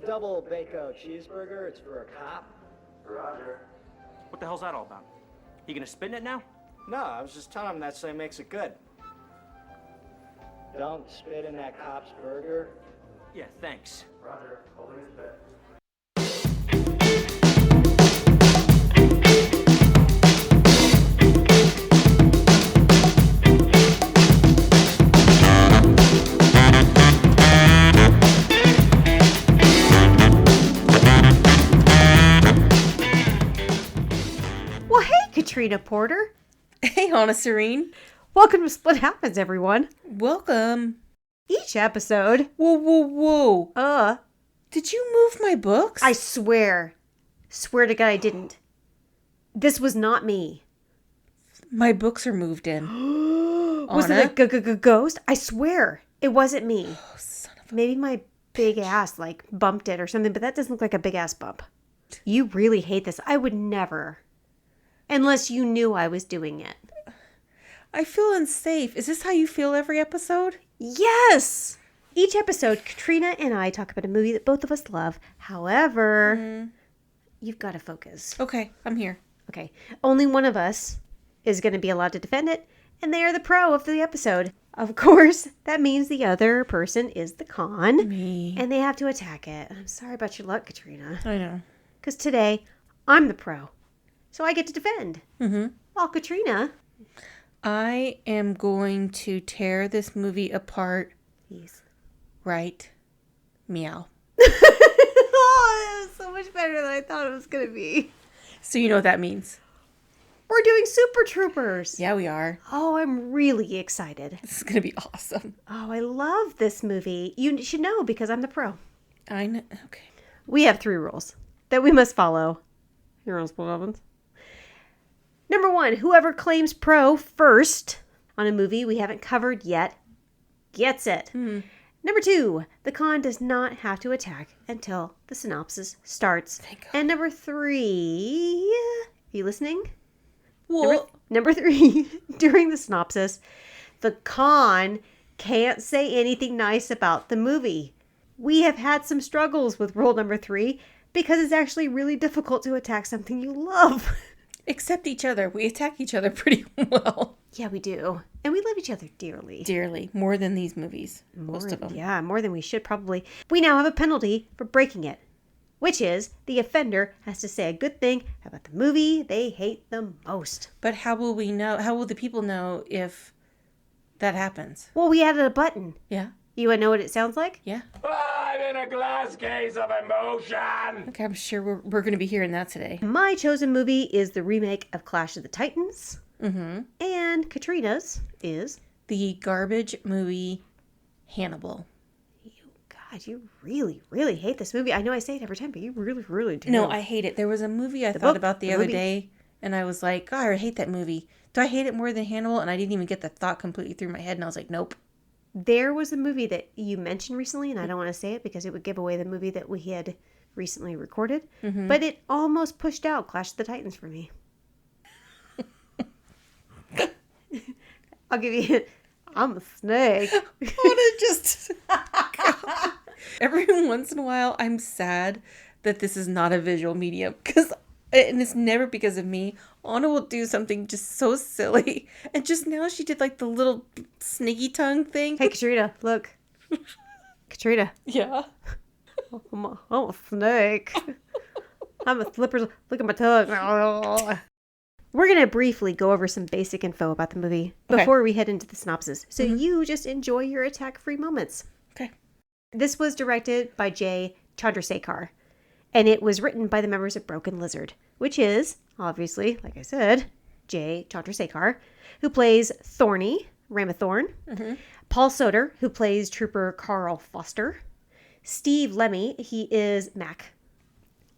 double bacon cheeseburger. It's for a cop. Roger. What the hell's that all about? You gonna spit in it now? No, I was just telling him that so he makes it good. Don't spit in that cop's burger. Yeah, thanks. Roger. Holding his bed. Well, hey, Katrina Porter. Hey, Anna Serene. Welcome to Split Happens, everyone. Welcome. Each episode. Whoa. Did you move my books? I swear to God I didn't. This was not me. My books are moved in. Was it a ghost? I swear it wasn't me. Oh, son of a... Maybe my big ass like bumped it or something, but that doesn't look like a big ass bump. You really hate this. I would never. Unless you knew I was doing it. I feel unsafe. Is this how you feel every episode? Yes! Each episode, Katrina and I talk about a movie that both of us love. However, you've got to focus. Okay, I'm here. Okay. Only one of us is going to be allowed to defend it, and they are the pro of the episode. Of course, that means the other person is the con. Me. And they have to attack it. I'm sorry about your luck, Katrina. I know. Because today, I'm the pro. So I get to defend. While Katrina... I am going to tear this movie apart. Please. Right. Meow. Oh, it was so much better than I thought it was going to be. So you know what that means. We're doing Super Troopers. Yeah, we are. Oh, I'm really excited. This is going to be awesome. Oh, I love this movie. You should know because I'm the pro. I know. Okay. We have 3 rules that we must follow. Here on Split Happens. Number 1, whoever claims pro first on a movie we haven't covered yet gets it. Number 2, the con does not have to attack until the synopsis starts. Thank God. And number 3, are you listening? Well, Number 3, during the synopsis, the con can't say anything nice about the movie. We have had some struggles with rule number 3 because it's actually really difficult to attack something you love. except each other. We attack each other pretty well. Yeah, we do. And we love each other dearly. Dearly. More than these movies. Most of them. Yeah, more than we should probably. We now have a penalty for breaking it, which is the offender has to say a good thing about the movie they hate the most. But how will we know? How will the people know if that happens? Well, we added a button. Yeah. You want to know what it sounds like? Yeah. I'm in a glass case of emotion. Okay, I'm sure we're going to be hearing that today. My chosen movie is the remake of Clash of the Titans. And Katrina's is... The garbage movie Hannibal. God, you really, really hate this movie. I know I say it every time, but you really, really do. No, I hate it. There was a movie I thought about the other day, and I was like, God, I hate that movie. Do I hate it more than Hannibal? And I didn't even get the thought completely through my head, and I was like, nope. There was a movie that you mentioned recently, and I don't want to say it because it would give away the movie that we had recently recorded, but it almost pushed out Clash of the Titans for me. I'll give you... I'm a snake. I want to just... God. Every once in a while, I'm sad that this is not a visual medium, and it's never because of me. Anna will do something just so silly. And just now she did like the little snaky tongue thing. Hey, Katrina, look. Katrina. Yeah. I'm a snake. I'm a slipper. Look at my tongue. We're going to briefly go over some basic info about the movie before we head into the synopsis. So you just enjoy your attack-free moments. Okay. This was directed by Jay Chandrasekhar. And it was written by the members of Broken Lizard, which is, obviously, like I said, Jay Chandrasekhar, who plays Thorny, Ramathorn, Paul Soter, who plays Trooper Carl Foster, Steve Lemmy, he is Mac,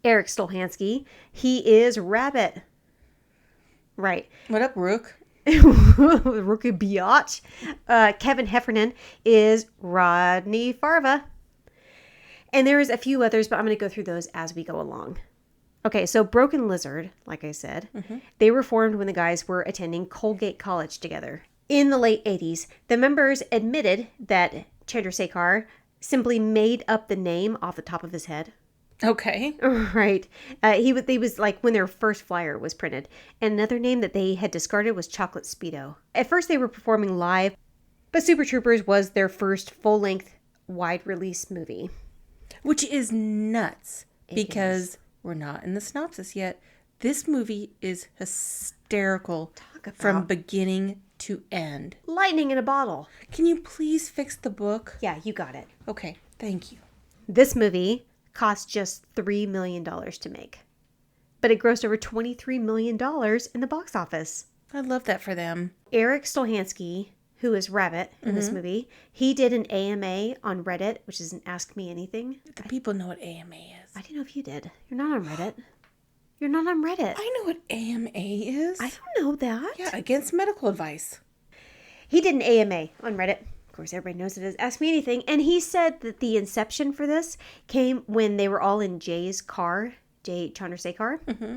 Eric Stolhansky, he is Rabbit. Right. What up, Rook? Rookie Biatch. Kevin Heffernan is Rodney Farva. And there's a few others, but I'm going to go through those as we go along. Okay, so Broken Lizard, like I said, they were formed when the guys were attending Colgate College together. In the late 80s, the members admitted that Chandrasekhar simply made up the name off the top of his head. Okay. Right. He was like when their first flyer was printed. And another name that they had discarded was Chocolate Speedo. At first they were performing live, but Super Troopers was their first full-length wide release movie. Which is nuts because we're not in the synopsis yet. This movie is hysterical from beginning to end. Lightning in a bottle. Can you please fix the book? Yeah, you got it. Okay, thank you. This movie cost just $3 million to make, but it grossed over $23 million in the box office. I love that for them. Eric Stolhansky, who is Rabbit in this movie, he did an AMA on Reddit, which is an Ask Me Anything. The people know what AMA is. I didn't know if you did. You're not on Reddit. You're not on Reddit. I know what AMA is. I don't know that. Yeah, against medical advice. He did an AMA on Reddit. Of course, everybody knows it as Ask Me Anything. And he said that the inception for this came when they were all in Jay's car, Jay Chandrasekhar. Mm-hmm.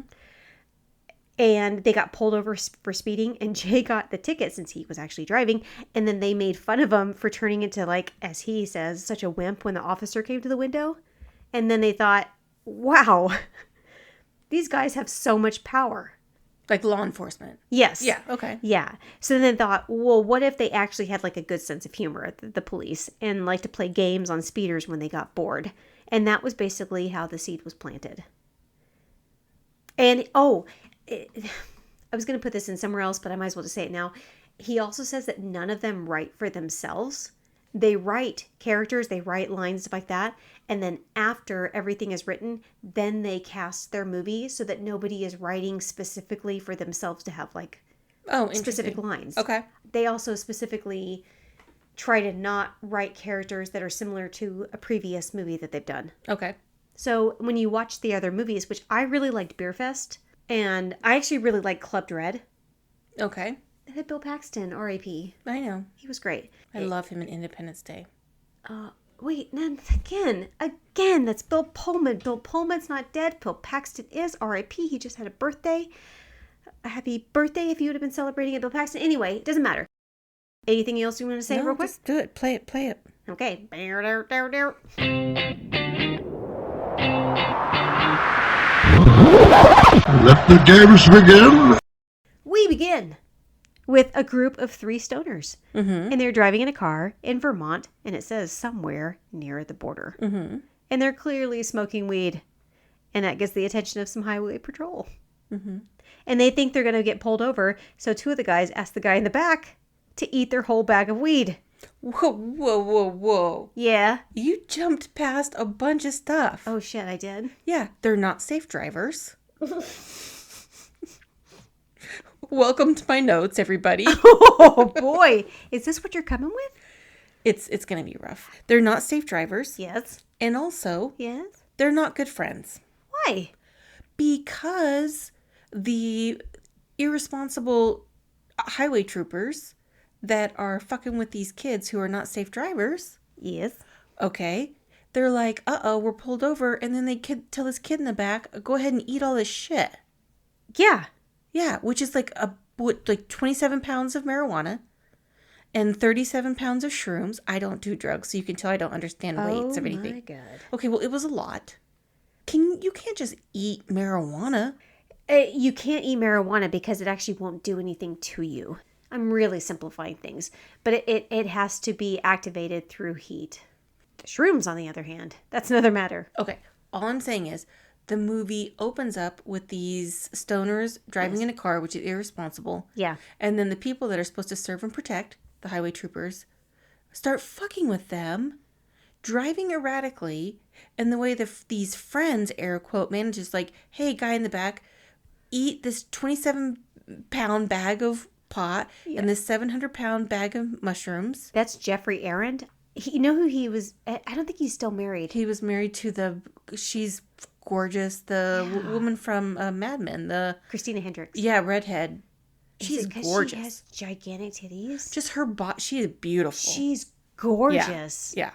And they got pulled over for speeding. And Jay got the ticket since he was actually driving. And then they made fun of him for turning into, like, as he says, such a wimp when the officer came to the window. And then they thought, wow, these guys have so much power. Like law enforcement. Yes. Yeah, okay. Yeah. So then they thought, well, what if they actually had like a good sense of humor, the police, and like to play games on speeders when they got bored? And that was basically how the seed was planted. And, I was going to put this in somewhere else, but I might as well just say it now. He also says that none of them write for themselves. They write characters, they write lines, stuff like that. And then after everything is written, then they cast their movie so that nobody is writing specifically for themselves to have like specific lines. Okay. They also specifically try to not write characters that are similar to a previous movie that they've done. Okay. So when you watch the other movies, which I really liked Beer Fest, and I actually really liked Club Dread. Okay. It had Bill Paxton, R.I.P. I know. He was great. I love him in Independence Day. Wait, then again, that's Bill Pullman. Bill Pullman's not dead. Bill Paxton is R.I.P. He just had a birthday. A happy birthday if you would have been celebrating it, Bill Paxton. Anyway, it doesn't matter. Anything else you want to say real quick? Just do it. Play it. Okay. Let the games begin. We begin with a group of 3 stoners. Mm-hmm. And they're driving in a car in Vermont, and it says somewhere near the border. Mm-hmm. And they're clearly smoking weed. And that gets the attention of some highway patrol. Mm-hmm. And they think they're going to get pulled over. So 2 of the guys ask the guy in the back to eat their whole bag of weed. Whoa. Yeah. You jumped past a bunch of stuff. Oh, shit, I did. Yeah, they're not safe drivers. Welcome to my notes, everybody. Oh, boy. Is this what you're coming with? It's going to be rough. They're not safe drivers. Yes. And also, Yes. they're not good friends. Why? Because the irresponsible highway troopers that are fucking with these kids who are not safe drivers. Yes. Okay. They're like, we're pulled over. And then they tell this kid in the back, go ahead and eat all this shit. Yeah. Yeah, which is like 27 pounds of marijuana and 37 pounds of shrooms. I don't do drugs, so you can tell I don't understand weights of anything. Oh my God. Okay, well, it was a lot. You can't just eat marijuana. You can't eat marijuana because it actually won't do anything to you. I'm really simplifying things, but it has to be activated through heat. The shrooms, on the other hand, that's another matter. Okay, all I'm saying is the movie opens up with these stoners driving in a car, which is irresponsible. Yeah. And then the people that are supposed to serve and protect, the highway troopers, start fucking with them, driving erratically, and the way these friends, air quote, manages like, hey, guy in the back, eat this 27-pound bag of pot and this 700-pound bag of mushrooms. That's Jeffrey Arend. You know who he was? I don't think he's still married. He was married to she's gorgeous, woman from Mad Men, Christina Hendricks. Yeah, redhead. She's gorgeous. She has gigantic titties. Just her body. She is beautiful. She's gorgeous. Yeah.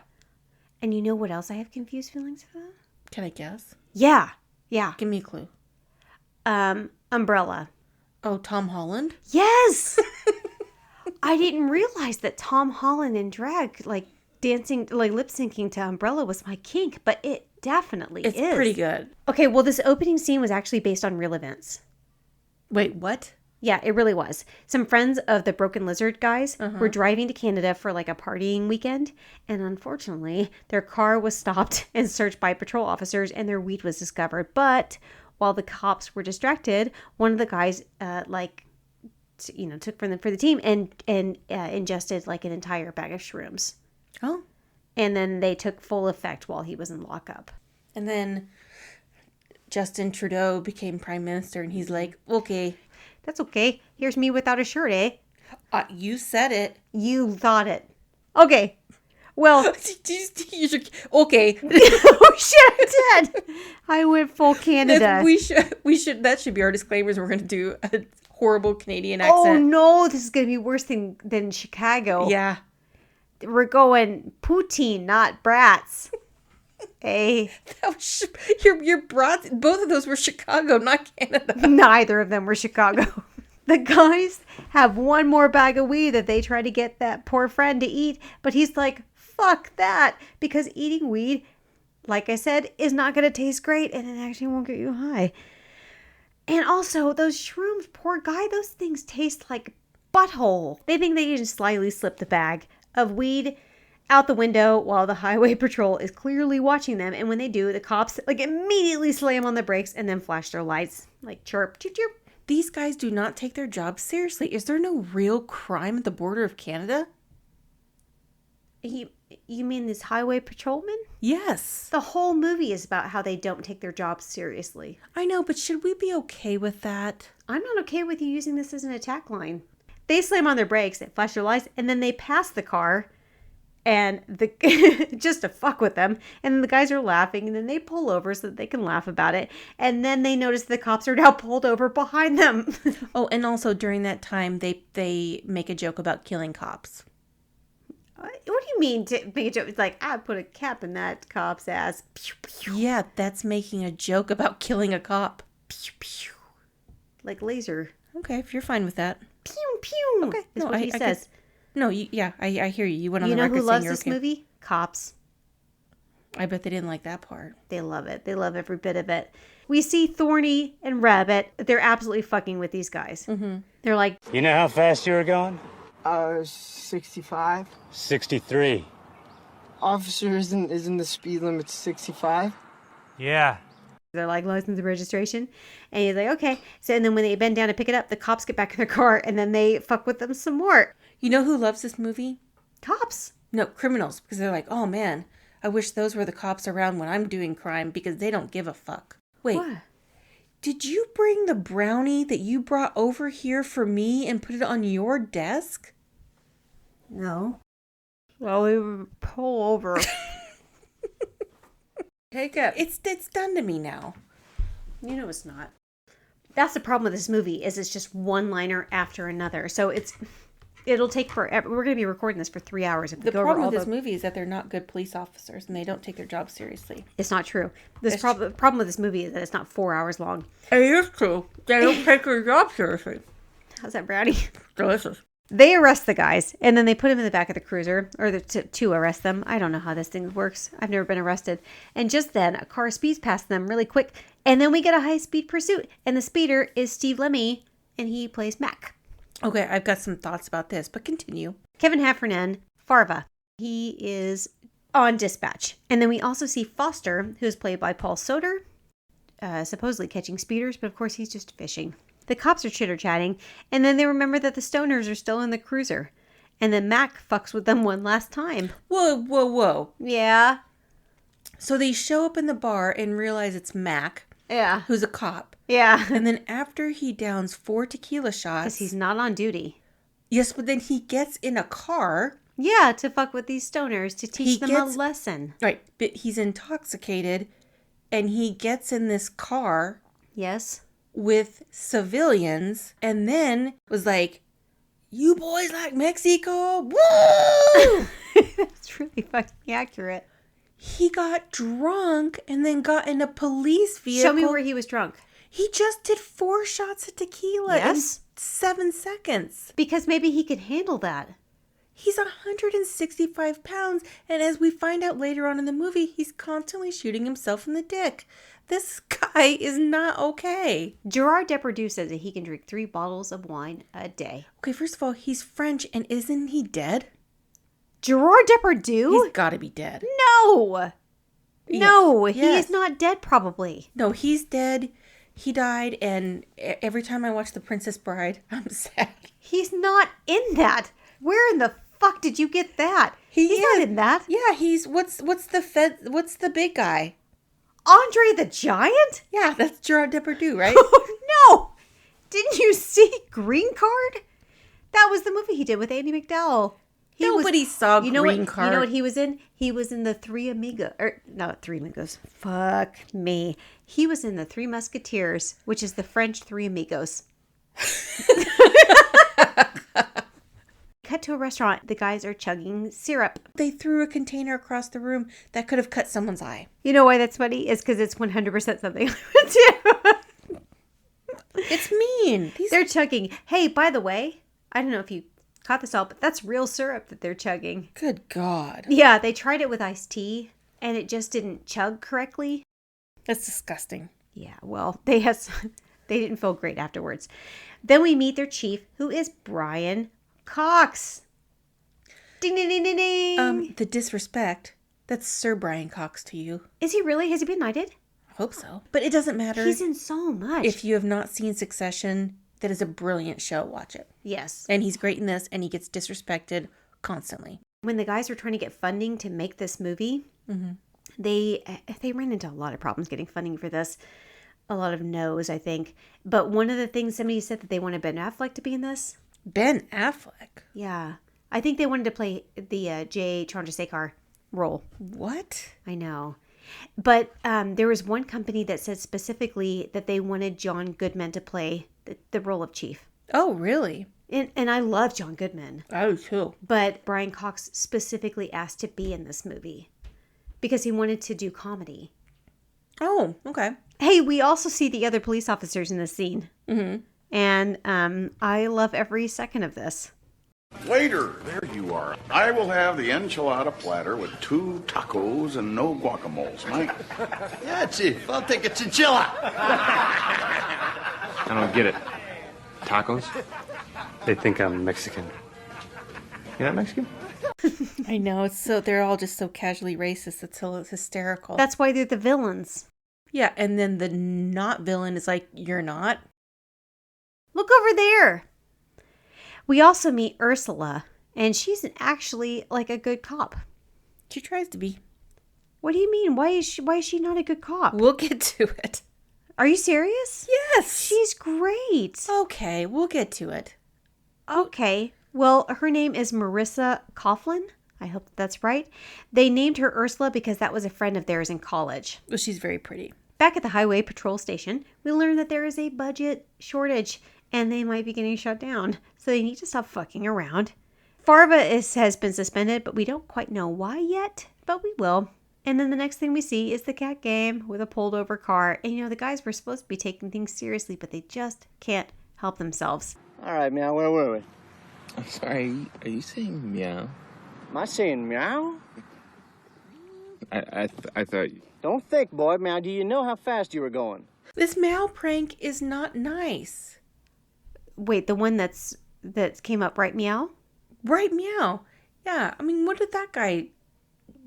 And you know what else I have confused feelings about? Can I guess? Yeah. Give me a clue. Umbrella. Oh, Tom Holland? Yes! I didn't realize that Tom Holland in drag, dancing, like lip syncing to Umbrella was my kink, but it definitely is. It's pretty good. Okay, well, this opening scene was actually based on real events. Wait, what? Yeah, it really was. Some friends of the Broken Lizard guys were driving to Canada for like a partying weekend. And unfortunately, their car was stopped and searched by patrol officers and their weed was discovered. But while the cops were distracted, one of the guys, took for the team and ingested like an entire bag of shrooms. Oh. And then they took full effect while he was in lockup. And then Justin Trudeau became prime minister and he's like, okay. That's okay. Here's me without a shirt, eh? You said it. You thought it. Okay. Well. Okay. Oh shit, I did. I went full Canada. We should. That should be our disclaimers. We're going to do a horrible Canadian accent. Oh no, this is going to be worse than Chicago. Yeah. We're going poutine, not brats. Hey. Your brats. Both of those were Chicago, not Canada. Neither of them were Chicago. The guys have one more bag of weed that they try to get that poor friend to eat, but he's like, fuck that, because eating weed, like I said, is not going to taste great and it actually won't get you high. And also, those shrooms, poor guy, those things taste like butthole. They think they can just slyly slip the bag of weed out the window while the highway patrol is clearly watching them. And when they do, the cops like immediately slam on the brakes and then flash their lights like chirp, chirp, chirp. These guys do not take their job seriously. Is there no real crime at the border of Canada? You mean this highway patrolman? Yes. The whole movie is about how they don't take their jobs seriously. I know, but should we be okay with that? I'm not okay with you using this as an attack line. They slam on their brakes, they flash their lights, and then they pass the car and just to fuck with them. And then the guys are laughing, and then they pull over so that they can laugh about it. And then they notice the cops are now pulled over behind them. Oh, and also during that time, they make a joke about killing cops. What do you mean to make a joke? It's like, I put a cap in that cop's ass. Pew, pew. Yeah, that's making a joke about killing a cop. Pew, pew. Like laser. Okay, if you're fine with that. Pew, pew. Okay. Is what he says. I hear you. You went on You the know record who saying loves you're this okay. movie? Cops. I bet they didn't like that part. They love it. They love every bit of it. We see Thorny and Rabbit. They're absolutely fucking with these guys. Mm-hmm. They're like, You know how fast you were going? 65. 63. Officer, isn't the speed limit 65? Yeah. they're like, license and registration. And he's like, okay. So, and then when they bend down to pick it up, the cops get back in their car and then they fuck with them some more. You know who loves this movie? Cops. No, criminals. Because they're like, oh man, I wish those were the cops around when I'm doing crime because they don't give a fuck. Wait, What? did you bring the brownie that you brought over here for me and put it on your desk? No. Well, we would pull over. Take it. It's done to me now. You know it's not. That's the problem with this movie, is it's just one liner after another. So it'll take forever. We're going to be recording this for 3 hours. If we The go over problem all with this movie is that they're not good police officers and they don't take their job seriously. It's not true. This problem with this movie is that it's not 4 hours long. It is true. They don't take their job seriously. How's that, brownie? Delicious. They arrest the guys, and then they put him in the back of the cruiser, or to arrest them. I don't know how this thing works. I've never been arrested. And just then, a car speeds past them really quick, and then we get a high-speed pursuit. And the speeder is Steve Lemmy, and he plays Mac. Okay, I've got some thoughts about this, but continue. Kevin Heffernan, Farva. He is on dispatch. And then we also see Foster, who is played by Paul Soter, supposedly catching speeders, but of course he's just fishing. The cops are chitter-chatting, and then they remember that the stoners are still in the cruiser. And then Mac fucks with them one last time. Whoa. Yeah. So they show up in the bar and realize it's Mac, Yeah. who's a cop. Yeah. And then after he downs 4 tequila shots... Because he's not on duty. Yes, but then he gets in a car... Yeah, to fuck with these stoners, to teach them a lesson. Right, but he's intoxicated, and he gets in this car... Yes. with civilians, and then was like, you boys like Mexico? Woo! That's really fucking accurate. He got drunk and then got in a police vehicle. Show me where he was drunk. He just did 4 shots of tequila Yes. in 7 seconds. Because maybe he could handle that. He's 165 pounds, and as we find out later on in the movie, he's constantly shooting himself in the dick. This guy is not okay. Gerard Depardieu says that he can drink 3 bottles of wine a day. Okay, first of all, he's French, and isn't he dead? Gerard Depardieu? He's got to be dead. No! No, he Yes. is not dead, probably. No, he's dead. He died, and every time I watch The Princess Bride, I'm sad. He's not in that. Where in the fuck did you get that? He's He's not in that. Yeah, he's what's the big guy? Andre the Giant? Yeah, that's Gerard Depardieu, right? Oh, no! Didn't you see Green Card? That was the movie he did with Andy McDowell. Nobody saw Green Card. You know what he was in? He was in the Three Amigos. Not Three Amigos. Fuck me. He was in the Three Musketeers, which is the French Three Amigos. Cut to a restaurant. The guys are chugging syrup. They threw a container across the room that could have cut someone's eye. You know why that's funny? It's because it's 100% something I would do. It's mean. They're chugging. Hey, by the way, I don't know if you caught this all, but that's real syrup that they're chugging. Good God. Yeah, they tried it with iced tea, and it just didn't chug correctly. That's disgusting. Yeah, well, they didn't feel great afterwards. Then we meet their chief, who is Brian Cox. Ding, ding, ding, ding, ding. The disrespect. That's Sir Brian Cox to you. Is he really? Has he been knighted? I hope so. But it doesn't matter. He's in so much. If you have not seen Succession, that is a brilliant show. Watch it. Yes. And he's great in this, and he gets disrespected constantly. When the guys were trying to get funding to make this movie, they ran into a lot of problems getting funding for this. A lot of no's, I think. But one of the things somebody said that they wanted Ben Affleck to be in this. Ben Affleck? Yeah. I think they wanted to play the Jay Chandrasekhar role. What? I know. But there was one company that said specifically that they wanted John Goodman to play the role of Chief. Oh, really? And I love John Goodman. I do too. But Brian Cox specifically asked to be in this movie because he wanted to do comedy. Oh, okay. Hey, we also see the other police officers in this scene. Mm-hmm. And I love every second of this. Waiter, there you are. I will have the enchilada platter with 2 tacos and no guacamoles, Mike. Yeah, Chief. I'll take a chinchilla. I don't get it. Tacos? They think I'm Mexican. You're not Mexican? I know. They're all just so casually racist. It's hysterical. That's why they're the villains. Yeah, and then the not villain is like, you're not? Look over there. We also meet Ursula, and she's actually like a good cop. She tries to be. What do you mean? Why is she not a good cop? We'll get to it. Are you serious? Yes. She's great. Okay, we'll get to it. Okay. Well, her name is Marissa Coughlin. I hope that's right. They named her Ursula because that was a friend of theirs in college. Well, she's very pretty. Back at the highway patrol station, we learn that there is a budget shortage and they might be getting shut down. So they need to stop fucking around. Farva has been suspended, but we don't quite know why yet, but we will. And then the next thing we see is the cat game with a pulled over car. And the guys were supposed to be taking things seriously, but they just can't help themselves. All right, meow, where were we? I'm sorry, are you saying meow? Am I saying meow? I thought... Don't think, boy. Meow, do you know how fast you were going? This meow prank is not nice. Wait, the one that came up right meow? Right meow. Yeah, I mean, what did that guy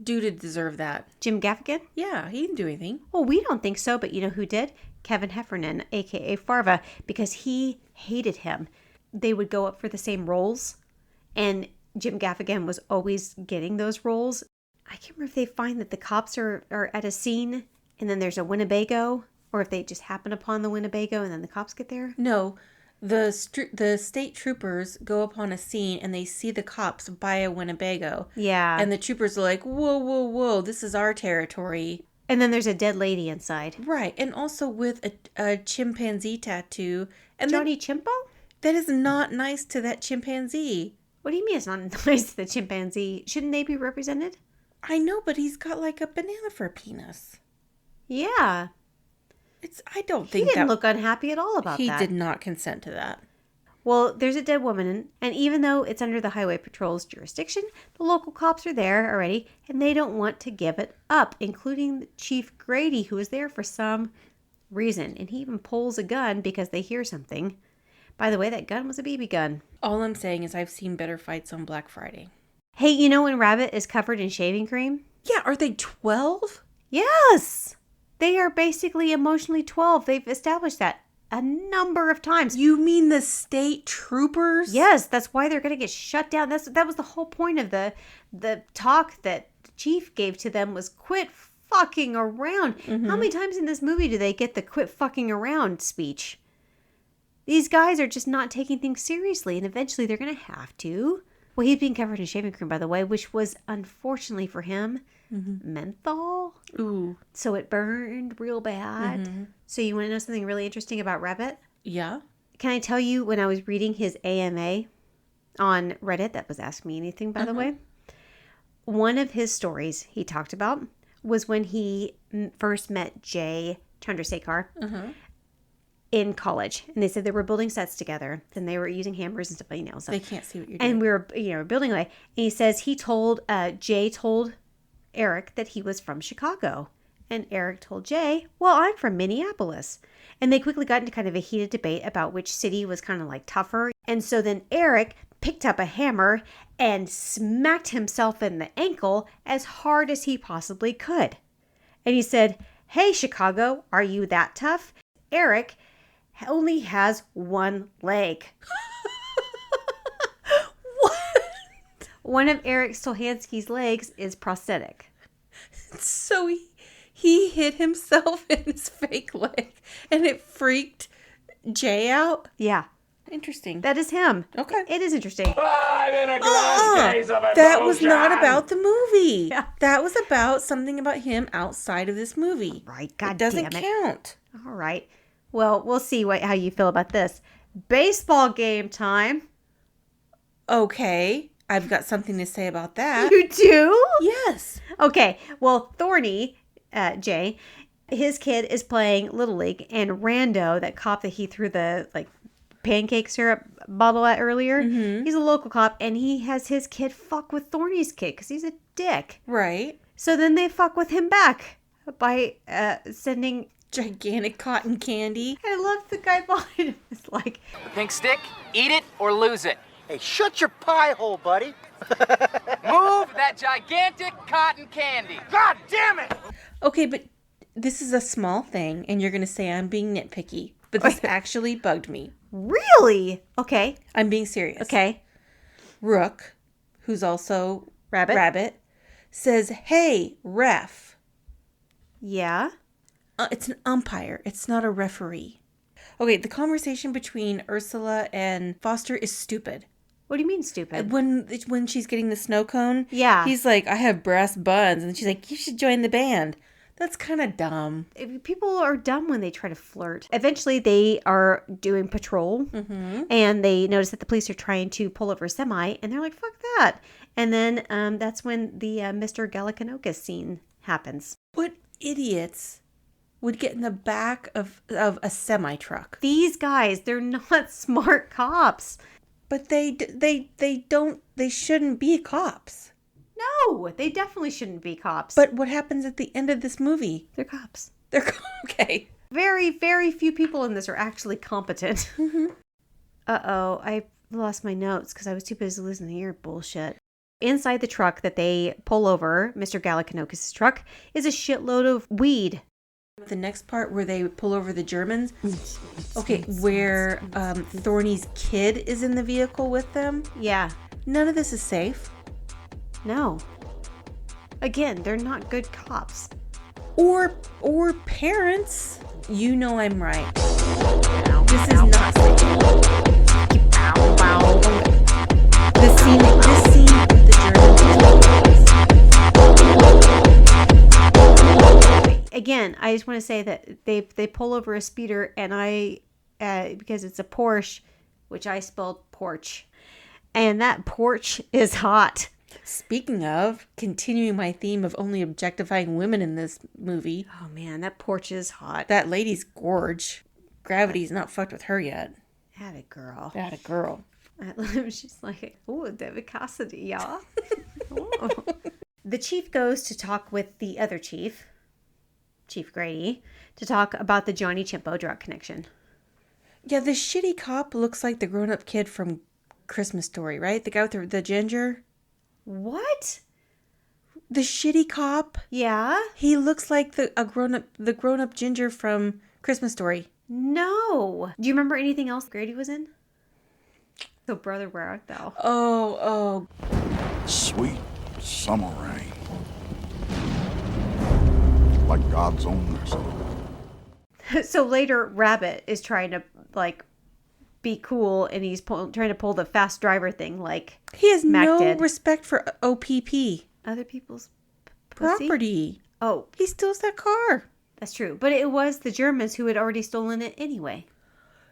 do to deserve that? Jim Gaffigan? Yeah, he didn't do anything. Well, we don't think so, but you know who did? Kevin Heffernan, a.k.a. Farva, because he hated him. They would go up for the same roles, and Jim Gaffigan was always getting those roles. I can't remember if they find that the cops are at a scene, and then there's a Winnebago, or if they just happen upon the Winnebago, and then the cops get there. No, the state troopers go upon a scene, and they see the cops by a Winnebago. Yeah. And the troopers are like, whoa, whoa, whoa, this is our territory. And then there's a dead lady inside. Right, and also with a chimpanzee tattoo. And Johnny Chimpo? That is not nice to that chimpanzee. What do you mean it's not nice to the chimpanzee? Shouldn't they be represented? I know, but he's got like a banana for a penis. Yeah. I don't think he didn't look unhappy at all about that. He did not consent to that. Well, there's a dead woman, and even though it's under the Highway Patrol's jurisdiction, the local cops are there already, and they don't want to give it up, including Chief Grady, who is there for some reason. And he even pulls a gun because they hear something. By the way, that gun was a BB gun. All I'm saying is I've seen better fights on Black Friday. Hey, you know when Rabbit is covered in shaving cream? Yeah, are they 12? Yes! They are basically emotionally 12. They've established that a number of times. You mean the state troopers? Yes, that's why they're going to get shut down. That was the whole point of the talk that the chief gave to them was quit fucking around. Mm-hmm. How many times in this movie do they get the quit fucking around speech? These guys are just not taking things seriously, and eventually they're going to have to. Well, he's being covered in shaving cream, by the way, which was, unfortunately for him, menthol. Ooh. So it burned real bad. Mm-hmm. So you want to know something really interesting about Rabbit? Yeah. Can I tell you, when I was reading his AMA on Reddit, that was Ask Me Anything, by the way, one of his stories he talked about was when he first met Jay Chandrasekhar in college. And they said they were building sets together, and they were using hammers and stuff, you know. So. They can't see what you're doing. And we were, building away. And he says Jay told Eric that he was from Chicago. And Eric told Jay, well, I'm from Minneapolis. And they quickly got into kind of a heated debate about which city was kind of like tougher. And so then Eric picked up a hammer and smacked himself in the ankle as hard as he possibly could. And he said, hey, Chicago, are you that tough? Eric only has one leg. What? One of Eric Stolhansky's legs is prosthetic. So he hit himself in his fake leg, and it freaked Jay out? Yeah. Interesting. That is him. Okay. It is interesting. I'm in a glass case of emotion. That was not about the movie. Yeah. That was about something about him outside of this movie. Right. God It doesn't damn it. count. All right. Well, we'll see how you feel about this. Baseball game time. Okay. I've got something to say about that. You do? Yes. Okay. Well, Thorny, Jay, his kid is playing Little League, and Rando, that cop that he threw the pancake syrup bottle at earlier, he's a local cop, and he has his kid fuck with Thorny's kid because he's a dick. Right. So then they fuck with him back by sending gigantic cotton candy. I love the guy behind him. It's like, The pink stick, eat it or lose it. Hey, shut your pie hole, buddy. Move that gigantic cotton candy. God damn it! Okay, but this is a small thing, and you're going to say I'm being nitpicky. But this actually bugged me. really? Okay. I'm being serious. Okay. Rook, who's also Rabbit, says, hey, ref. Yeah. It's an umpire. It's not a referee. Okay, the conversation between Ursula and Foster is stupid. What do you mean stupid? When she's getting the snow cone, Yeah. he's like, I have brass buns. And she's like, you should join the band. That's kind of dumb. People are dumb when they try to flirt. Eventually, they are doing patrol, and they notice that the police are trying to pull over a semi, and they're like, fuck that. And then that's when the Mr. Gallicanocus scene happens. What idiots would get in the back of a semi-truck? These guys, they're not smart cops. But they shouldn't be cops. No, they definitely shouldn't be cops. But what happens at the end of this movie? they're cops. They're okay. Very, very few people in this are actually competent. Uh-oh, I lost my notes because I was too busy listening to your bullshit. Inside the truck that they pull over, Mr. Gallicanocus' truck, is a shitload of weed. The next part where they pull over the Germans, okay, where Thorny's kid is in the vehicle with them. Yeah. None of this is safe. No. Again, they're not good cops. Or parents. You know I'm right. This is not safe. This scene with the Germans. Again, I just want to say that they pull over a speeder, and because it's a Porsche, which I spelled porch, and that porch is hot. Speaking of, continuing my theme of only objectifying women in this movie. Oh man, that porch is hot. That lady's gorge. Gravity's not fucked with her yet. Atta girl. Atta girl. She's like, oh, David Cassidy, yeah. Oh. The chief goes to talk with the other chief, Chief Grady, to talk about the Johnny Chimpo drug connection. Yeah, the shitty cop looks like the grown-up kid from Christmas Story, right? The guy with the ginger. What? The shitty cop? Yeah? He looks like the grown-up ginger from Christmas Story. No. Do you remember anything else Grady was in? So, brother, where art thou? Oh. Sweet summer rain. Like God's own mercy. So later, Rabbit is trying to, like, be cool, and he's trying to pull the fast driver thing, like he has Mac no did. respect for OPP. Other people's pussy? Property. Oh. He steals that car. That's true. But it was the Germans who had already stolen it anyway.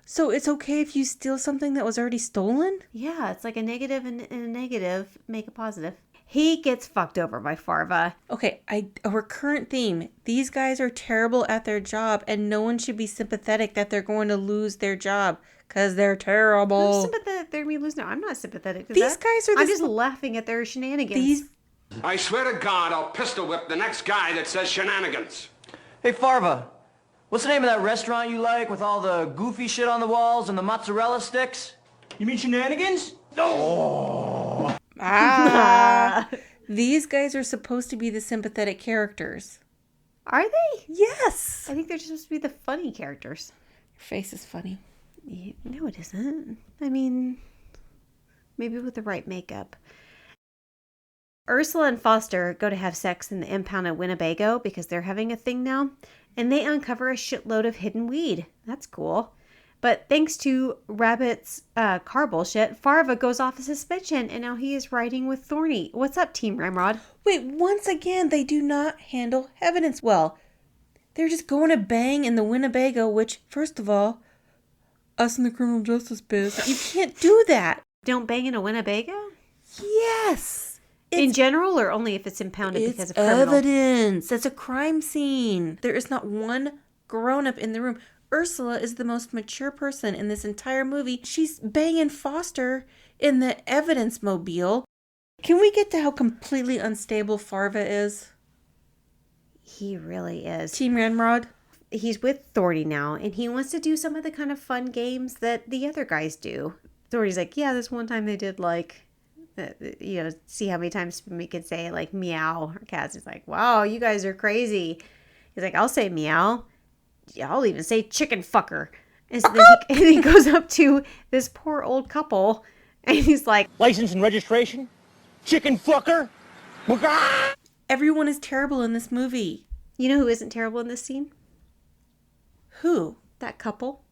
So it's okay if you steal something that was already stolen? Yeah, it's like a negative and a negative make a positive. He gets fucked over by Farva. Okay, a recurrent theme. These guys are terrible at their job, and no one should be sympathetic that they're going to lose their job because they're terrible. Who's sympathetic? They're me losing. I'm not sympathetic to These that. guys are. I'm just laughing at their shenanigans. I swear to God, I'll pistol whip the next guy that says shenanigans. Hey, Farva, what's the name of that restaurant you like with all the goofy shit on the walls and the mozzarella sticks? You mean Shenanigans? No! These guys are supposed to be the sympathetic characters. Are they? Yes. I think they're supposed to be the funny characters. Your face is funny. No, it isn't. I mean, maybe with the right makeup. Ursula and Foster go to have sex in the impound of Winnebago because they're having a thing now, and they uncover a shitload of hidden weed. That's cool. But thanks to Rabbit's car bullshit, Farva goes off a suspension, and now he is riding with Thorny. What's up, Team Ramrod? Wait, once again, they do not handle evidence well. They're just going to bang in the Winnebago, which, first of all, us in the criminal justice biz, you can't do that. Don't bang in a Winnebago? Yes. In general, or only if it's impounded because of criminal evidence? That's a crime scene. There is not one grown-up in the room. Ursula is the most mature person in this entire movie. She's banging Foster in the evidence mobile. Can we get to how completely unstable Farva is? He really is. Team Ramrod? He's with Thorny now, and he wants to do some of the kind of fun games that the other guys do. Thorny's like, yeah, this one time they did, like, see how many times we can say, like, meow. Or Cassie's like, wow, you guys are crazy. He's like, I'll say meow. I'll even say chicken fucker. And so then he goes up to this poor old couple, and he's like, license and registration? Chicken fucker? Everyone is terrible in this movie. You know who isn't terrible in this scene? Who? That couple.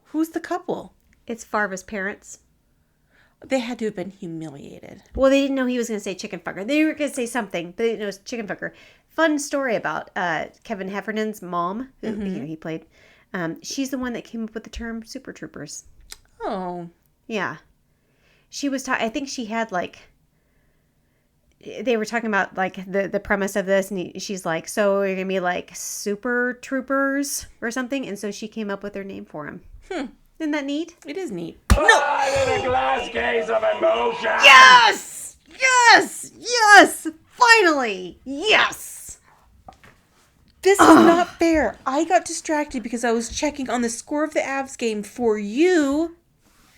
Who's the couple? It's Farva's parents. They had to have been humiliated. Well, they didn't know he was going to say chicken fucker. They were going to say something, but they didn't know it was chicken fucker. Fun story about Kevin Heffernan's mom, who he played. She's the one that came up with the term Super Troopers. Oh. Yeah. She was I think she had, like, they were talking about, like, the premise of this, and she's like, so you're going to be, like, Super Troopers or something? And so she came up with their name for him. Isn't that neat? It is neat. I'm in a glass case of emotion. Yes! Yes! Yes! Finally! Yes! This is not fair. I got distracted because I was checking on the score of the Avs game for you,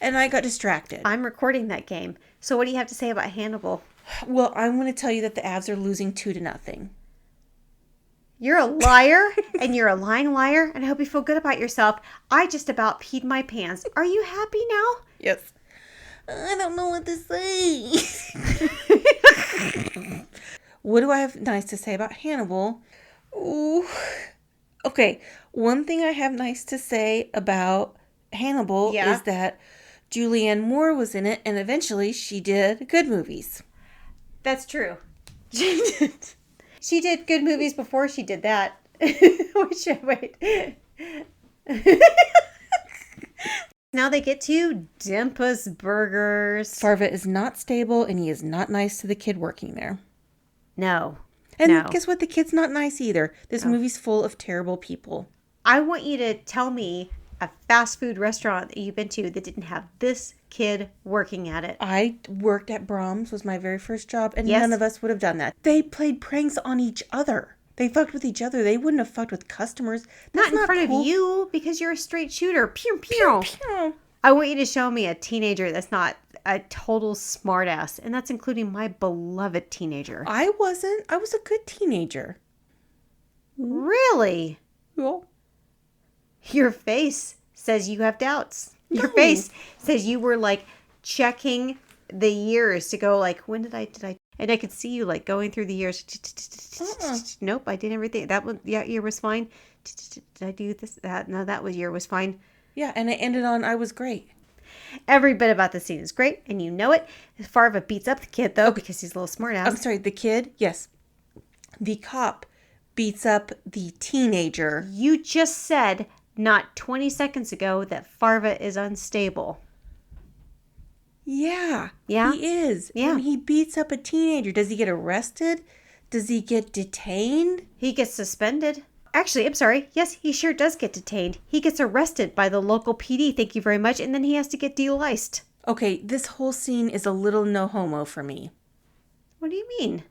and I got distracted. I'm recording that game. So what do you have to say about Hannibal? Well, I'm going to tell you that the Avs are losing 2-0. You're a liar, and you're a lying liar, and I hope you feel good about yourself. I just about peed my pants. Are you happy now? Yes. I don't know what to say. What do I have nice to say about Hannibal? Ooh. Okay, one thing I have nice to say about Hannibal is that Julianne Moore was in it, and eventually she did good movies. That's true. She did good movies before she did that. Wait. Now they get to Dimpa's Burgers. Farva is not stable, and he is not nice to the kid working there. No. And guess what? The kid's not nice either. This movie's full of terrible people. I want you to tell me a fast food restaurant that you've been to that didn't have this kid working at it? I worked at Brahms, was my very first job, and Yes. none of us would have done that. They played pranks on each other. They fucked with each other. They wouldn't have fucked with customers. Not That's in front cool. of you, because you're a straight shooter. Pew, pew. Pew. I want you to show me a teenager that's not a total smartass, and that's including my beloved teenager. I wasn't. I was a good teenager. Really? Well, Your face says you have doubts. Your No. face says you were like checking the years to go like, when did I, and I could see you like going through the years. Nope, I did everything. That one, yeah, year was fine. Did I do this? That no, that was year was fine. yeah, and it ended on I was great. Every bit about the scene is great, and you know it. Farva beats up the kid though because he's a little smart ass. I'm sorry, the kid? Yes. The cop beats up the teenager. You just said not 20 seconds ago that Farva is unstable. Yeah. Yeah? He is. Yeah. And he beats up a teenager. Does he get arrested? Does he get detained? He gets suspended. Actually, I'm sorry. Yes, he sure does get detained. He gets arrested by the local PD, thank you very much, and then he has to get deliced. Okay, this whole scene is a little no homo for me. What do you mean?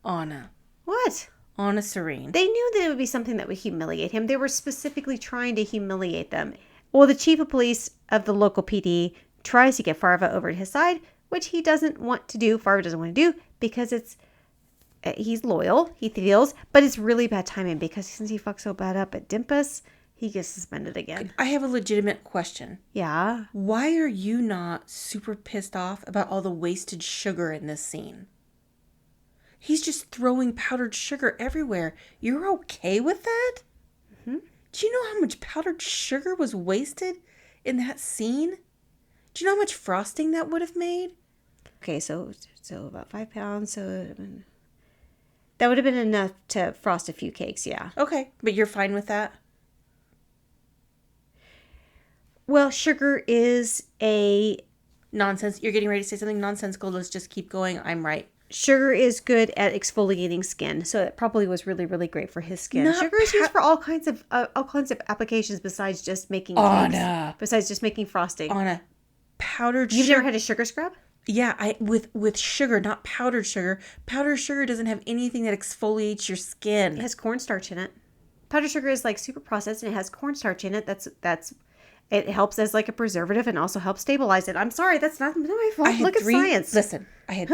Anna. What? Anna Serene. They knew that it would be something that would humiliate him. They were specifically trying to humiliate them. Well, the chief of police of the local PD tries to get Farva over to his side, which he doesn't want to do. Farva doesn't want to do because he's loyal, he feels, but it's really bad timing because since he fucked so bad up at Dimpus, he gets suspended again. I have a legitimate question. Yeah. Why are you not super pissed off about all the wasted sugar in this scene? He's just throwing powdered sugar everywhere. You're okay with that? Mm-hmm. Do you know how much powdered sugar was wasted in that scene? Do you know how much frosting that would have made? Okay, so about 5 pounds. So that would have been enough to frost a few cakes, yeah. Okay, but you're fine with that? Well, sugar is a... Nonsense. You're getting ready to say something nonsensical. Let's just keep going. I'm right. Sugar is good at exfoliating skin, so it probably was really, really great for his skin. Sugar is used for all kinds of applications besides just making cakes, besides just making frosting. Anna, powdered You've sugar. never had a sugar scrub? Yeah, with sugar, not powdered sugar. Powdered sugar doesn't have anything that exfoliates your skin. It has cornstarch in it. Powdered sugar is like super processed and it has cornstarch in it. It helps as like a preservative and also helps stabilize it. I'm sorry, that's not my fault. Look at science. Listen, I had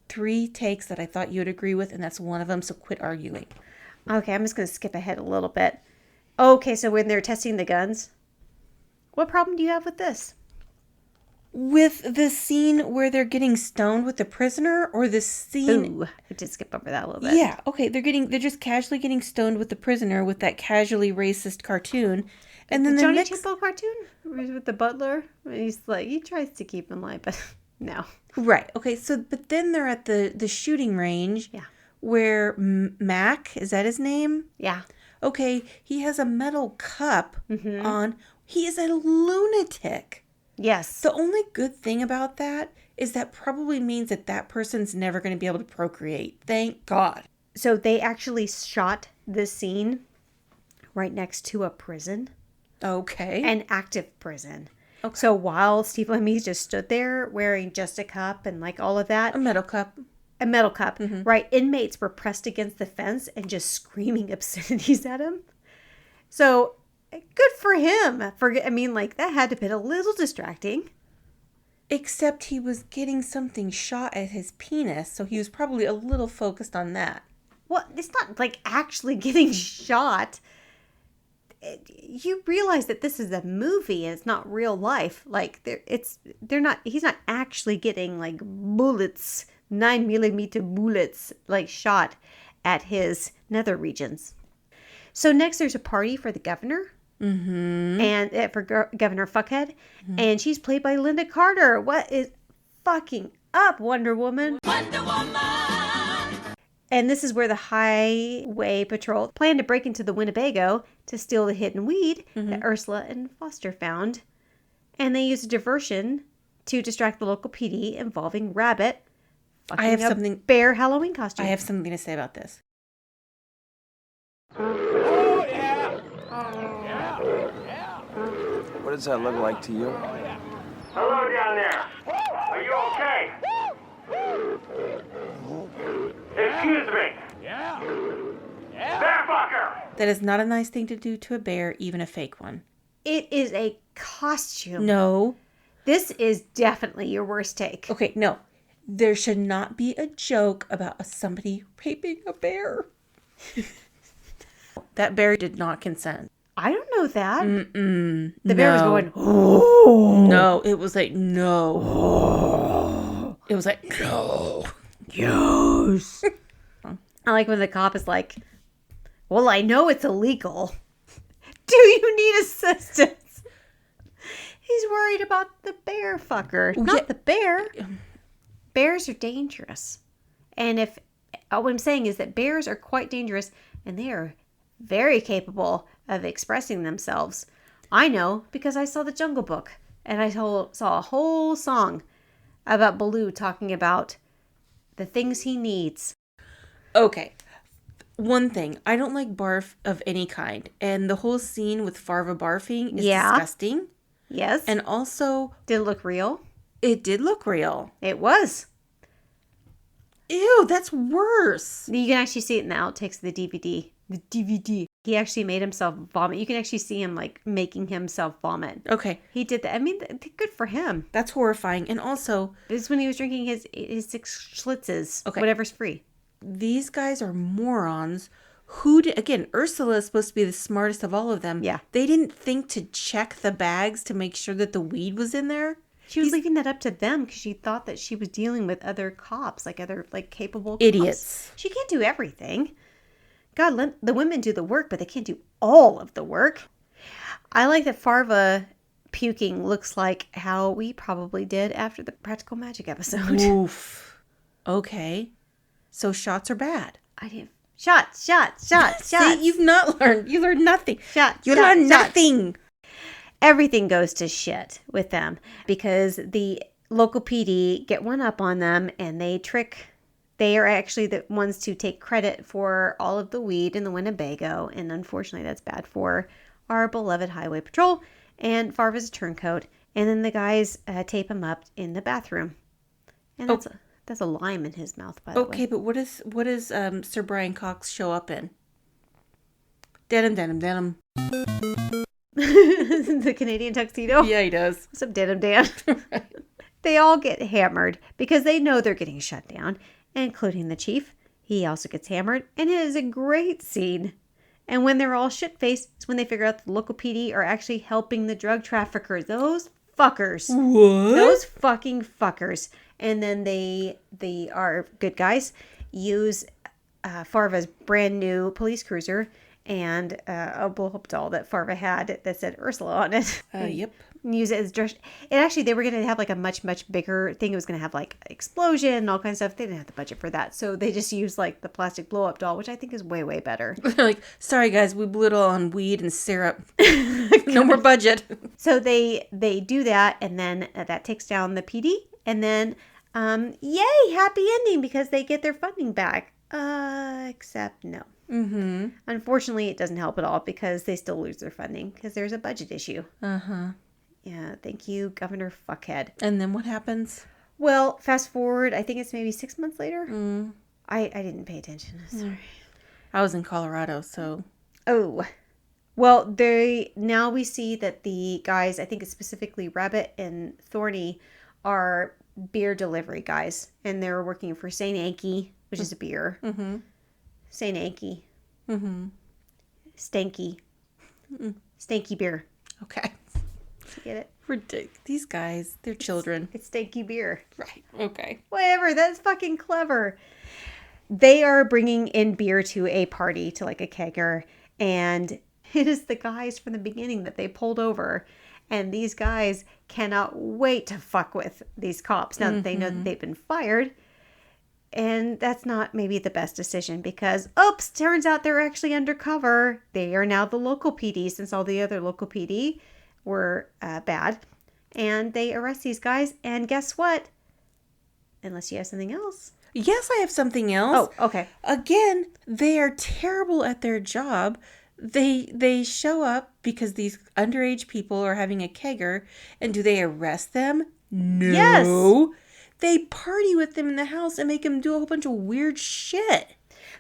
three takes that I thought you would agree with, and that's one of them, so quit arguing. Okay, I'm just going to skip ahead a little bit. Okay, so when they're testing the guns, what problem do you have with this? With the scene where they're getting stoned with the prisoner, or the scene... Ooh, I did skip over that a little bit. Yeah, okay, they're just casually getting stoned with the prisoner with that casually racist cartoon. And then the Johnny next Temple cartoon with the butler, he's like, he tries to keep him alive, but no. Right. Okay. So, but then they're at the shooting range. Yeah. Where Mac, is that his name? Yeah. Okay. He has a metal cup on. He is a lunatic. Yes. The only good thing about that is that probably means that person's never going to be able to procreate. Thank God. So they actually shot this scene right next to a prison. Okay. An active prison. Okay. So while Steve Lemmy just stood there wearing just a cup and like all of that. A metal cup. Right. Inmates were pressed against the fence and just screaming obscenities at him. So good for him. That had to be a little distracting. Except he was getting something shot at his penis, so he was probably a little focused on that. Well, it's not like actually getting shot. You realize that this is a movie and it's not real life. Like he's not actually getting like bullets, 9mm bullets, like shot at his nether regions. So next there's a party for the governor. Mm-hmm. And for Governor Fuckhead. Mm-hmm. And she's played by Linda Carter. What is fucking up, Wonder Woman? Wonder Woman! And this is where the Highway Patrol planned to break into the Winnebago to steal the hidden weed that Ursula and Foster found. And they used a diversion to distract the local PD involving Rabbit fucking a bear Halloween costume. I have something to say about this. Oh, yeah. Oh, yeah. Yeah. What does that look like to you? Hello down there. Are you okay? Excuse me. Yeah. Bear fucker! That is not a nice thing to do to a bear, even a fake one. It is a costume. No. This is definitely your worst take. Okay, no. There should not be a joke about somebody raping a bear. That bear did not consent. I don't know that. The bear was going, oh. No, it was like, no. Oh. It was like, no. Yes. I like when the cop is like, well, I know it's illegal. Do you need assistance? He's worried about the bear fucker, not the bear. Bears are dangerous. And if what I'm saying is that bears are quite dangerous and they are very capable of expressing themselves. I know because I saw the Jungle Book and I saw a whole song about Baloo talking about the things he needs. Okay. One thing, I don't like barf of any kind. And the whole scene with Farva barfing is disgusting. Yes. And also... Did it look real? It did look real. It was. Ew, that's worse. You can actually see it in the outtakes of the DVD. The DVD. He actually made himself vomit. You can actually see him like making himself vomit. Okay. He did that. I mean, good for him. That's horrifying. And also... This is when he was drinking his 6 Schlitzes. Okay. Whatever's free. These guys are morons. Who did... Again, Ursula is supposed to be the smartest of all of them. Yeah. They didn't think to check the bags to make sure that the weed was in there. She was leaving that up to them because she thought that she was dealing with other cops, like other like capable idiots. Cops. She can't do everything. God, let the women do the work, but they can't do all of the work. I like that Farva puking looks like how we probably did after the Practical Magic episode. Oof. Okay. So shots are bad. I didn't. Shots. See, you've not learned. You learned nothing. You shots. learned nothing. Everything goes to shit with them because the local PD get one up on them and they are actually the ones to take credit for all of the weed in the Winnebago. And unfortunately, that's bad for our beloved Highway Patrol. And Farva's a turncoat. And then the guys tape him up in the bathroom. And that's a lime in his mouth, by the way. Okay, but what does Sir Brian Cox show up in? Denim. The Canadian tuxedo? Yeah, he does. What's up, Denim Dan? Right. They all get hammered because they know they're getting shut down, including the chief. He also gets hammered, and it is a great scene. And when they're all shit-faced, it's when they figure out the local PD are actually helping the drug traffickers. Those fuckers. What? Those fucking fuckers. And then they are good guys. Use Farva's brand new police cruiser and a blow-up doll that Farva had that said Ursula on it. Yep. Use it as dress. And actually, they were going to have like a much, much bigger thing. It was going to have like explosion and all kinds of stuff. They didn't have the budget for that. So they just used like the plastic blow-up doll, which I think is way, way better. Like, sorry guys, we blew it all on weed and syrup. No more budget. So they do that, and then that takes down the PD. And then, yay, happy ending because they get their funding back. Except no. Mm-hmm. Unfortunately, it doesn't help at all because they still lose their funding because there's a budget issue. Uh-huh. Yeah, thank you, Governor Fuckhead. And then what happens? Well, fast forward, I think it's maybe 6 months later. I didn't pay attention. Sorry. I was in Colorado, so... Oh. Well, now we see that the guys, I think it's specifically Rabbit and Thorny, are beer delivery guys. And they're working for St. Anky, which is a beer. Mm-hmm. St. Anky. Mm-hmm. Stanky. Stanky beer. Okay. Get it? Ridiculous. These guys, they're children. It's stanky beer. Right. Okay. Whatever. That's fucking clever. They are bringing in beer to a party, to like a kegger. And it is the guys from the beginning that they pulled over. And these guys cannot wait to fuck with these cops now that they know that they've been fired. And that's not maybe the best decision because, oops, turns out they're actually undercover. They are now the local PD since all the other local PD were bad. And they arrest these guys. And guess what? Unless you have something else. Yes, I have something else. Oh, okay. Again, they are terrible at their job. They show up because these underage people are having a kegger, and do they arrest them? No. Yes. They party with them in the house and make them do a whole bunch of weird shit.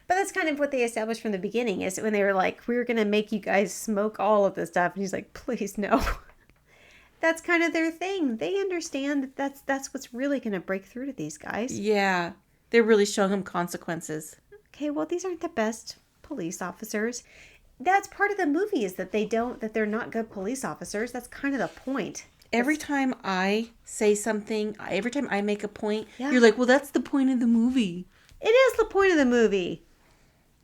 But that's kind of what they established from the beginning, is when they were like, we're going to make you guys smoke all of this stuff. And he's like, please, no. That's kind of their thing. They understand that that's what's really going to break through to these guys. Yeah. They're really showing them consequences. Okay, well, these aren't the best police officers. That's part of the movie, is that they're not good police officers. That's kind of the point. Every time I say something, every time I make a point, Yeah. You're like, well, that's the point of the movie. It is the point of the movie.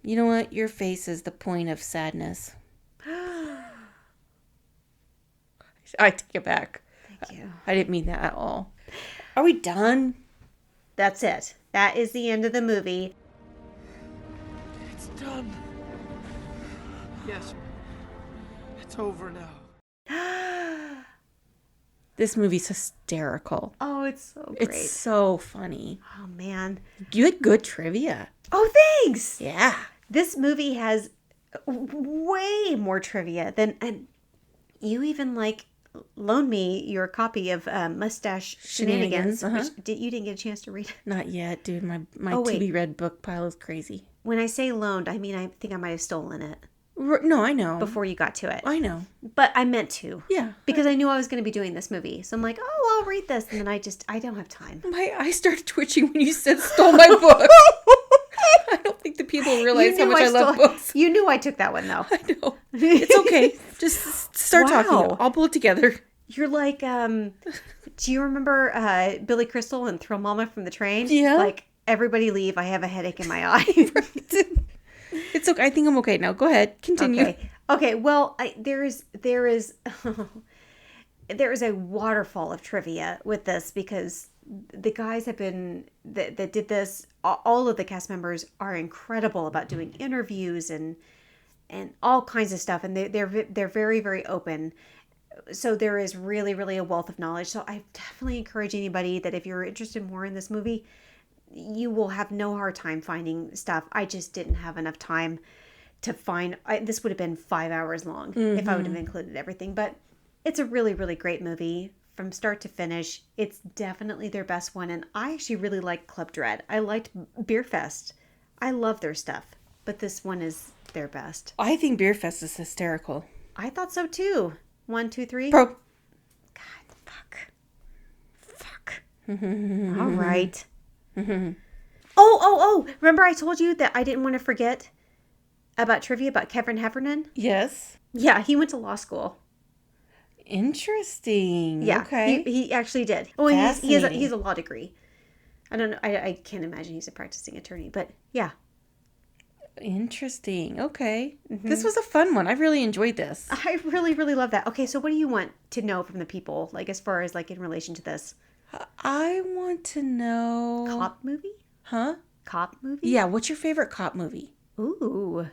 You know what? Your face is the point of sadness. I take it back. Thank you. I didn't mean that at all. Are we done? That's it. That is the end of the movie. It's done. Yes. It's over now. This movie's hysterical. Oh, it's so great. It's so funny. Oh, man. You had good trivia. Oh, thanks. Yeah. This movie has way more trivia than... And you even, loaned me your copy of Mustache Shenanigans. Shenanigans, Which you didn't get a chance to read. Not yet, dude. My Oh, wait. to be read book pile is crazy. When I say loaned, I mean I think I might have stolen it No, I know. before you got to it. I know. But I meant to. Yeah. Because I knew I was going to be doing this movie. So I'm like, oh, I'll read this. And then I don't have time. My eyes started twitching when you said stole my book. I don't think the people realize how much I love books. You knew I took that one, though. I know. It's okay. Just start talking. I'll pull it together. You're like, do you remember Billy Crystal and Thrill Mama from the train? Yeah. Like, everybody leave. I have a headache in my eye. It's okay. I think I'm okay now. Go ahead. Continue. Okay. Well, there is a waterfall of trivia with this, because the guys have been that did this. All of the cast members are incredible about doing interviews and all kinds of stuff, and they're very, very open. So there is really, really a wealth of knowledge. So I definitely encourage anybody that if you're interested more in this movie, you will have no hard time finding stuff. I just didn't have enough time to find. This would have been 5 hours long if I would have included everything. But it's a really, really great movie from start to finish. It's definitely their best one. And I actually really liked Club Dread. I liked Beer Fest. I love their stuff. But this one is their best. I think Beer Fest is hysterical. I thought so too. 1, 2, 3. God, fuck. All right. Oh. Remember I told you that I didn't want to forget about trivia about Kevin Heffernan? Yes. Yeah, he went to law school. Interesting. Yeah. Okay. He actually did. Well, he has a law degree. I don't know. I can't imagine he's a practicing attorney, but yeah. Interesting. Okay. This was a fun one. I really enjoyed this. I really, really love that. Okay, so what do you want to know from the people, as far as in relation to this? I want to know... Cop movie? Huh? Cop movie? Yeah, what's your favorite cop movie? Ooh.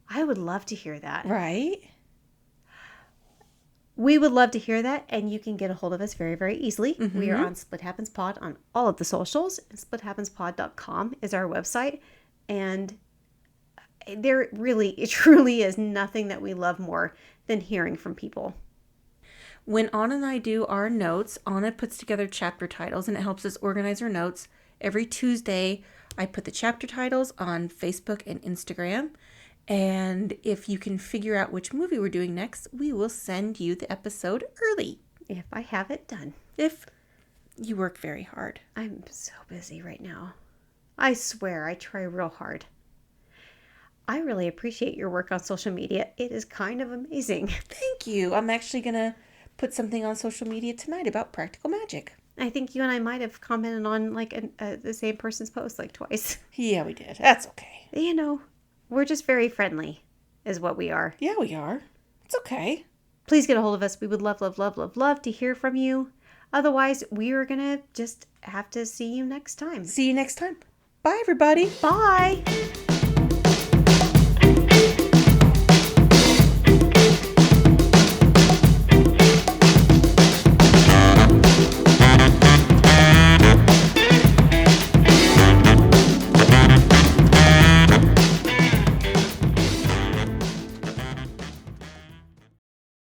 I would love to hear that. Right? We would love to hear that, and you can get a hold of us very, very easily. We are on Split Happens Pod on all of the socials. SplitHappensPod.com is our website, and there really, it truly is nothing that we love more than hearing from people. When Anna and I do our notes, Anna puts together chapter titles, and it helps us organize our notes. Every Tuesday, I put the chapter titles on Facebook and Instagram. And if you can figure out which movie we're doing next, we will send you the episode early. If I have it done. If you work very hard. I'm so busy right now. I swear I try real hard. I really appreciate your work on social media. It is kind of amazing. Thank you. I'm actually going to put something on social media tonight about practical magic. I think you and I might have commented on the same person's post twice. Yeah, we did. That's okay. You know, we're just very friendly is what we are. Yeah, we are. It's okay. Please get a hold of us. We would love, love, love, love, love to hear from you. Otherwise, we are going to just have to see you next time. See you next time. Bye, everybody. Bye.